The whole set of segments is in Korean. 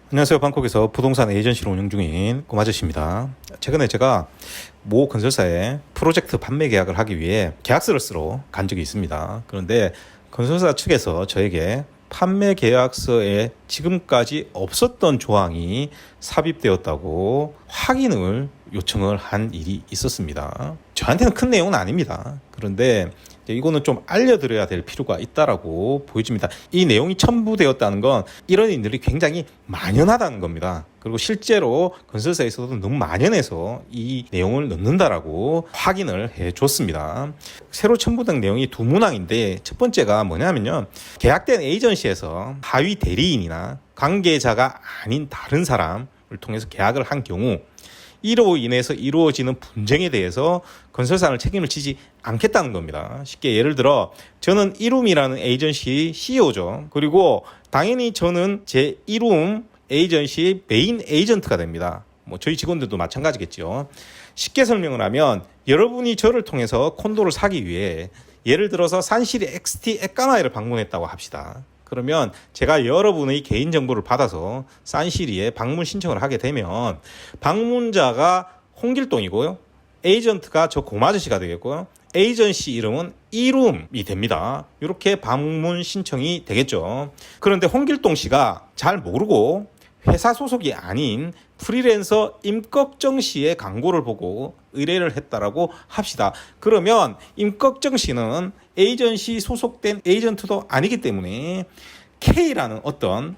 안녕하세요. 방콕에서 부동산 에이전시를 운영 중인 꼬마저씨입니다. 최근에 제가 모 건설사에 프로젝트 판매 계약을 하기 위해 계약서를 쓰러 간 적이 있습니다. 그런데 건설사 측에서 저에게 판매 계약서에 지금까지 없었던 조항이 삽입되었다고 확인을 요청을 한 일이 있었습니다. 저한테는 큰 내용은 아닙니다. 그런데 이거는 좀 알려드려야 될 필요가 있다라고 보여집니다. 이 내용이 첨부되었다는 건 이런 일들이 굉장히 만연하다는 겁니다. 그리고 실제로 건설사에서도 너무 만연해서 이 내용을 넣는다라고 확인을 해줬습니다. 새로 첨부된 내용이 두 문항인데 첫 번째가 뭐냐면요. 계약된 에이전시에서 하위 대리인이나 관계자가 아닌 다른 사람을 통해서 계약을 한 경우 이로 인해서 이루어지는 분쟁에 대해서 건설사는 책임을 지지 않겠다는 겁니다. 쉽게 예를 들어 저는 이룸이라는 에이전시 CEO죠. 그리고 당연히 저는 제 이룸 에이전시 메인 에이전트가 됩니다. 저희 직원들도 마찬가지겠죠. 쉽게 설명을 하면 여러분이 저를 통해서 콘도를 사기 위해 예를 들어서 산시리 XT 에까마이를 방문했다고 합시다. 그러면 제가 여러분의 개인정보를 받아서 산시리에 방문 신청을 하게 되면 방문자가 홍길동이고요. 에이전트가 저 고마저씨가 되겠고요. 에이전시 이름은 이룸이 됩니다. 이렇게 방문 신청이 되겠죠. 그런데 홍길동 씨가 잘 모르고 회사 소속이 아닌 프리랜서 임꺽정 씨의 광고를 보고 의뢰를 했다라고 합시다. 그러면 임꺽정 씨는 에이전시 소속된 에이전트도 아니기 때문에 K라는 어떤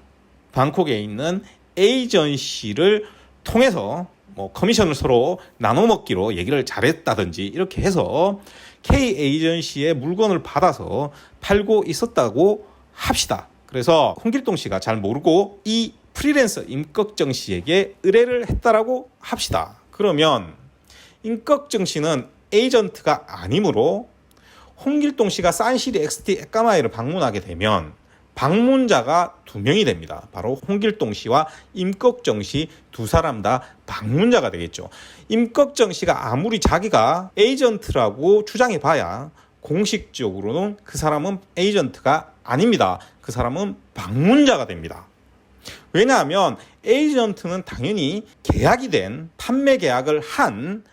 방콕에 있는 에이전시를 통해서 커미션을 서로 나눠 먹기로 얘기를 잘했다든지 이렇게 해서 K 에이전시의 물건을 받아서 팔고 있었다고 합시다. 그래서 홍길동 씨가 잘 모르고 이 프리랜서 임꺽정 씨에게 의뢰를 했다라고 합시다. 그러면 임꺽정 씨는 에이전트가 아니므로 홍길동 씨가 산시리 XT 에까마이를 방문하게 되면 방문자가 두 명이 됩니다. 바로 홍길동 씨와 임꺽정 씨 두 사람 다 방문자가 되겠죠. 임꺽정 씨가 아무리 자기가 에이전트라고 주장해봐야 공식적으로는 그 사람은 에이전트가 아닙니다. 그 사람은 방문자가 됩니다. 왜냐하면 에이전트는 당연히 계약이 된 판매 계약을 한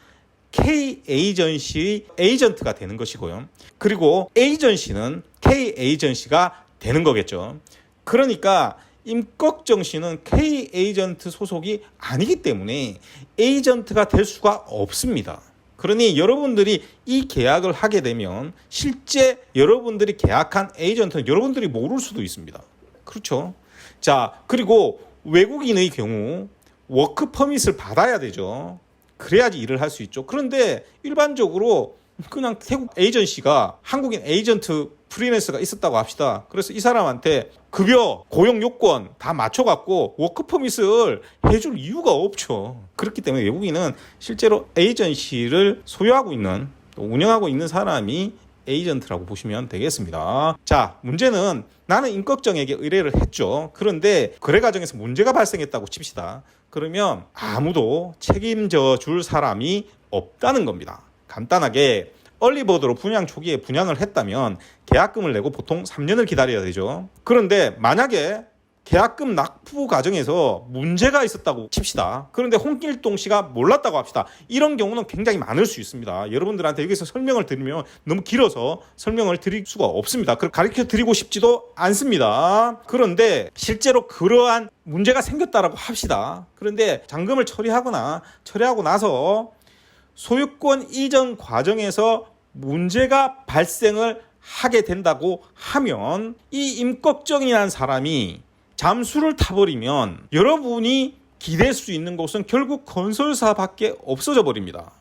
K 에이전시의 에이전트가 되는 것이고요. 그리고 에이전시는 K 에이전시가 되는 거겠죠. 그러니까 임꺽정 씨는 K 에이전트 소속이 아니기 때문에 에이전트가 될 수가 없습니다. 그러니 여러분들이 이 계약을 하게 되면 실제 여러분들이 계약한 에이전트는 여러분들이 모를 수도 있습니다. 그렇죠? 자, 그리고 외국인의 경우 워크 퍼밋을 받아야 되죠. 그래야지 일을 할 수 있죠. 그런데 일반적으로 그냥 태국 에이전시가 한국인 에이전트 프리랜서가 있었다고 합시다. 그래서 이 사람한테 급여, 고용 요건 다 맞춰갖고 워크 퍼밋을 해줄 이유가 없죠. 그렇기 때문에 외국인은 실제로 에이전시를 소유하고 있는, 또 운영하고 있는 사람이 에이전트라고 보시면 되겠습니다. 자, 문제는 나는 임꺽정에게 의뢰를 했죠. 그런데 거래 과정에서 문제가 발생했다고 칩시다. 그러면 아무도 책임져 줄 사람이 없다는 겁니다. 간단하게 얼리버드로 분양 초기에 분양을 했다면 계약금을 내고 보통 3년을 기다려야 되죠. 그런데 만약에 계약금 납부 과정에서 문제가 있었다고 칩시다. 그런데 홍길동 씨가 몰랐다고 합시다. 이런 경우는 굉장히 많을 수 있습니다. 여러분들한테 여기서 설명을 드리면 너무 길어서 설명을 드릴 수가 없습니다. 가르쳐 드리고 싶지도 않습니다. 그런데 실제로 그러한 문제가 생겼다라고 합시다. 그런데 잔금을 처리하고 나서 소유권 이전 과정에서 문제가 발생을 하게 된다고 하면 이 임꺽정이라는 사람이 잠수를 타버리면 여러분이 기댈 수 있는 곳은 결국 건설사밖에 없어져 버립니다.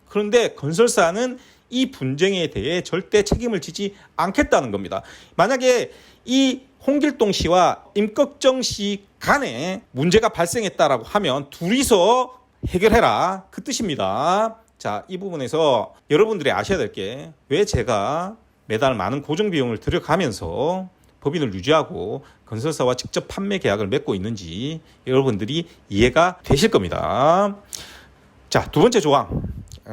그런데 건설사는 이 분쟁에 대해 절대 책임을 지지 않겠다는 겁니다. 만약에 이 홍길동 씨와 임꺽정 씨 간에 문제가 발생했다라고 하면 둘이서 해결해라, 그 뜻입니다. 자, 이 부분에서 여러분들이 아셔야 될 게 왜 제가 매달 많은 고정 비용을 들여가면서 법인을 유지하고 건설사와 직접 판매 계약을 맺고 있는지 여러분들이 이해가 되실 겁니다. 자, 두 번째 조항.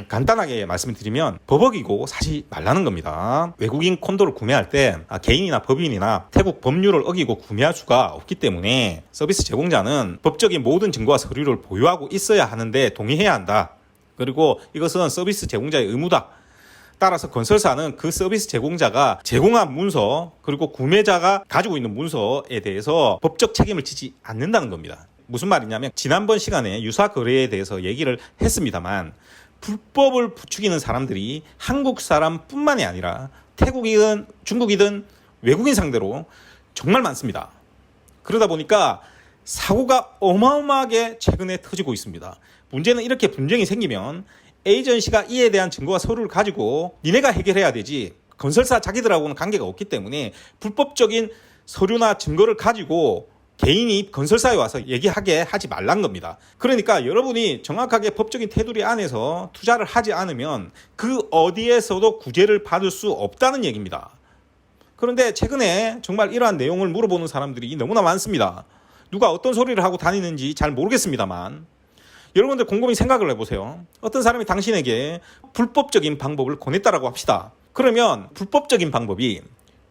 간단하게 말씀드리면 버벅이고 사지 말라는 겁니다. 외국인 콘도를 구매할 때 개인이나 법인이나 태국 법률을 어기고 구매할 수가 없기 때문에 서비스 제공자는 법적인 모든 증거와 서류를 보유하고 있어야 하는데 동의해야 한다. 그리고 이것은 서비스 제공자의 의무다. 따라서 건설사는 그 서비스 제공자가 제공한 문서 그리고 구매자가 가지고 있는 문서에 대해서 법적 책임을 지지 않는다는 겁니다. 무슨 말이냐면 지난번 시간에 유사 거래에 대해서 얘기를 했습니다만 불법을 부추기는 사람들이 한국 사람뿐만이 아니라 태국이든 중국이든 외국인 상대로 정말 많습니다. 그러다 보니까 사고가 어마어마하게 최근에 터지고 있습니다. 문제는 이렇게 분쟁이 생기면 에이전시가 이에 대한 증거와 서류를 가지고 니네가 해결해야 되지 건설사 자기들하고는 관계가 없기 때문에 불법적인 서류나 증거를 가지고 개인이 건설사에 와서 얘기하게 하지 말란 겁니다. 그러니까 여러분이 정확하게 법적인 테두리 안에서 투자를 하지 않으면 그 어디에서도 구제를 받을 수 없다는 얘기입니다. 그런데 최근에 정말 이러한 내용을 물어보는 사람들이 너무나 많습니다. 누가 어떤 소리를 하고 다니는지 잘 모르겠습니다만 여러분들 곰곰이 생각을 해보세요. 어떤 사람이 당신에게 불법적인 방법을 권했다라고 합시다. 그러면 불법적인 방법이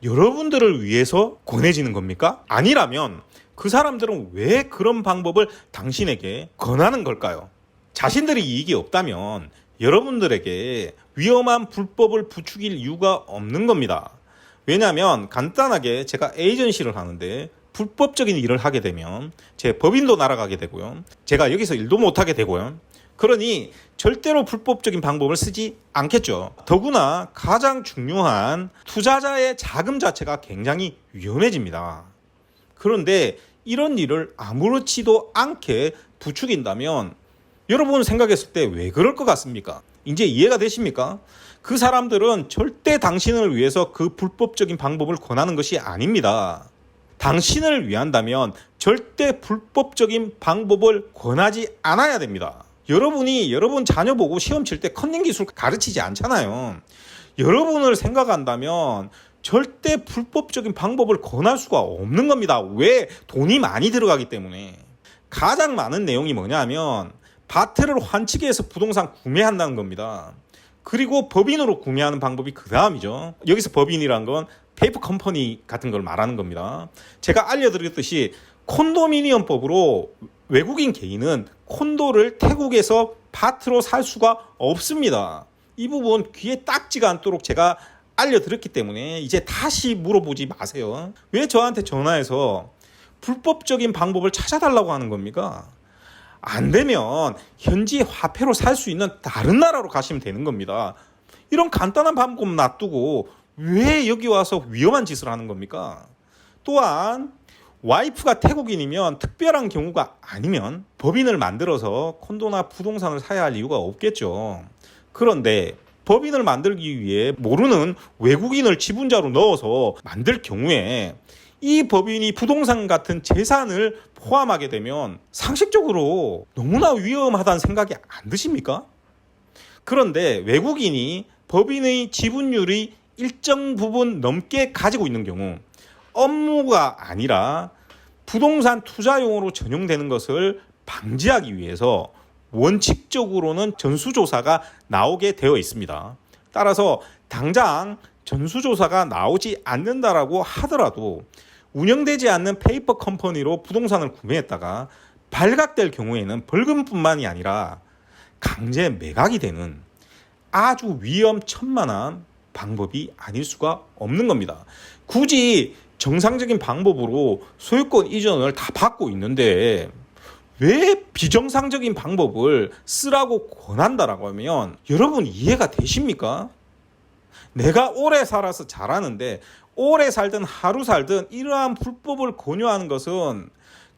여러분들을 위해서 권해지는 겁니까? 아니라면 그 사람들은 왜 그런 방법을 당신에게 권하는 걸까요? 자신들이 이익이 없다면 여러분들에게 위험한 불법을 부추길 이유가 없는 겁니다. 왜냐하면 간단하게 제가 에이전시를 하는데 불법적인 일을 하게 되면 제 법인도 날아가게 되고요. 제가 여기서 일도 못하게 되고요. 그러니 절대로 불법적인 방법을 쓰지 않겠죠. 더구나 가장 중요한 투자자의 자금 자체가 굉장히 위험해집니다. 그런데 이런 일을 아무렇지도 않게 부추긴다면 여러분 생각했을 때 왜 그럴 것 같습니까? 이제 이해가 되십니까? 그 사람들은 절대 당신을 위해서 그 불법적인 방법을 권하는 것이 아닙니다. 당신을 위한다면 절대 불법적인 방법을 권하지 않아야 됩니다. 여러분이 여러분 자녀 보고 시험 칠 때 컨닝 기술 가르치지 않잖아요. 여러분을 생각한다면 절대 불법적인 방법을 권할 수가 없는 겁니다. 왜? 돈이 많이 들어가기 때문에. 가장 많은 내용이 뭐냐면 바트를 환치기해서 부동산 구매한다는 겁니다. 그리고 법인으로 구매하는 방법이 그 다음이죠. 여기서 법인이란 건 페이퍼 컴퍼니 같은 걸 말하는 겁니다. 제가 알려드렸듯이 콘도미니엄법으로 외국인 개인은 콘도를 태국에서 바트로 살 수가 없습니다. 이 부분 귀에 딱지가 않도록 제가 알려드렸기 때문에 이제 다시 물어보지 마세요. 왜 저한테 전화해서 불법적인 방법을 찾아달라고 하는 겁니까? 안 되면 현지 화폐로 살 수 있는 다른 나라로 가시면 되는 겁니다. 이런 간단한 방법 놔두고 왜 여기 와서 위험한 짓을 하는 겁니까? 또한 와이프가 태국인이면 특별한 경우가 아니면 법인을 만들어서 콘도나 부동산을 사야 할 이유가 없겠죠. 그런데 법인을 만들기 위해 모르는 외국인을 지분자로 넣어서 만들 경우에 이 법인이 부동산 같은 재산을 포함하게 되면 상식적으로 너무나 위험하다는 생각이 안 드십니까? 그런데 외국인이 법인의 지분율이 일정 부분 넘게 가지고 있는 경우 업무가 아니라 부동산 투자용으로 전용되는 것을 방지하기 위해서 원칙적으로는 전수조사가 나오게 되어 있습니다. 따라서 당장 전수조사가 나오지 않는다라고 하더라도 운영되지 않는 페이퍼 컴퍼니로 부동산을 구매했다가 발각될 경우에는 벌금뿐만이 아니라 강제 매각이 되는 아주 위험천만한 방법이 아닐 수가 없는 겁니다. 굳이 정상적인 방법으로 소유권 이전을 다 받고 있는데 왜 비정상적인 방법을 쓰라고 권한다라고 하면 여러분 이해가 되십니까? 내가 오래 살아서 잘하는데 오래 살든 하루 살든 이러한 불법을 권유하는 것은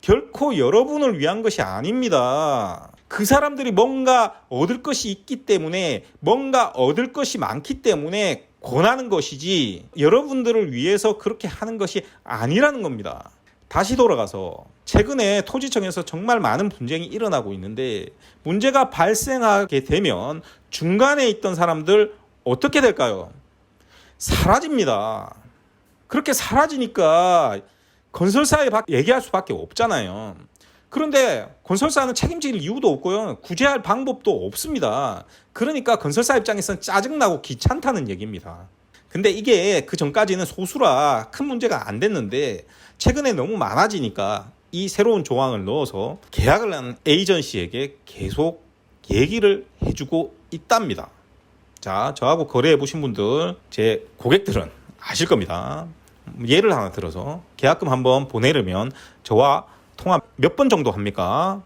결코 여러분을 위한 것이 아닙니다. 그 사람들이 뭔가 얻을 것이 있기 때문에 뭔가 얻을 것이 많기 때문에 권하는 것이지 여러분들을 위해서 그렇게 하는 것이 아니라는 겁니다. 다시 돌아가서 최근에 토지청에서 정말 많은 분쟁이 일어나고 있는데 문제가 발생하게 되면 중간에 있던 사람들 어떻게 될까요? 사라집니다. 그렇게 사라지니까 건설사에 얘기할 수밖에 없잖아요. 그런데 건설사는 책임질 이유도 없고요. 구제할 방법도 없습니다. 그러니까 건설사 입장에서는 짜증나고 귀찮다는 얘기입니다. 근데 이게 그 전까지는 소수라 큰 문제가 안 됐는데 최근에 너무 많아지니까 이 새로운 조항을 넣어서 계약을 한 에이전시에게 계속 얘기를 해주고 있답니다. 자, 저하고 거래해 보신 분들, 제 고객들은 아실 겁니다. 예를 하나 들어서 계약금 한번 보내려면 저와 통화 몇 번 정도 합니까?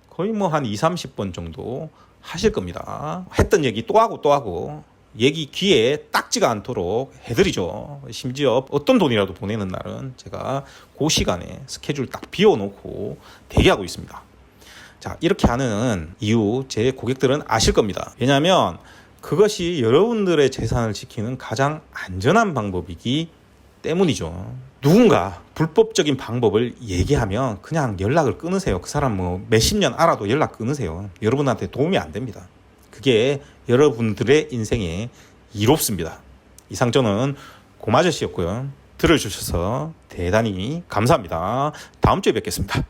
거의 뭐 한 20-30번 정도 하실 겁니다. 했던 얘기 또 하고 또 하고 얘기 귀에 딱지가 않도록 해드리죠. 심지어 어떤 돈이라도 보내는 날은 제가 그 시간에 스케줄 딱 비워놓고 대기하고 있습니다. 자, 이렇게 하는 이유 제 고객들은 아실 겁니다. 왜냐하면 그것이 여러분들의 재산을 지키는 가장 안전한 방법이기 때문이죠. 누군가 불법적인 방법을 얘기하면 그냥 연락을 끊으세요. 그 사람 뭐 몇십 년 알아도 연락 끊으세요. 여러분한테 도움이 안 됩니다. 그게 여러분들의 인생에 이롭습니다. 이상 저는 고마저씨였고요. 들어주셔서 대단히 감사합니다. 다음 주에 뵙겠습니다.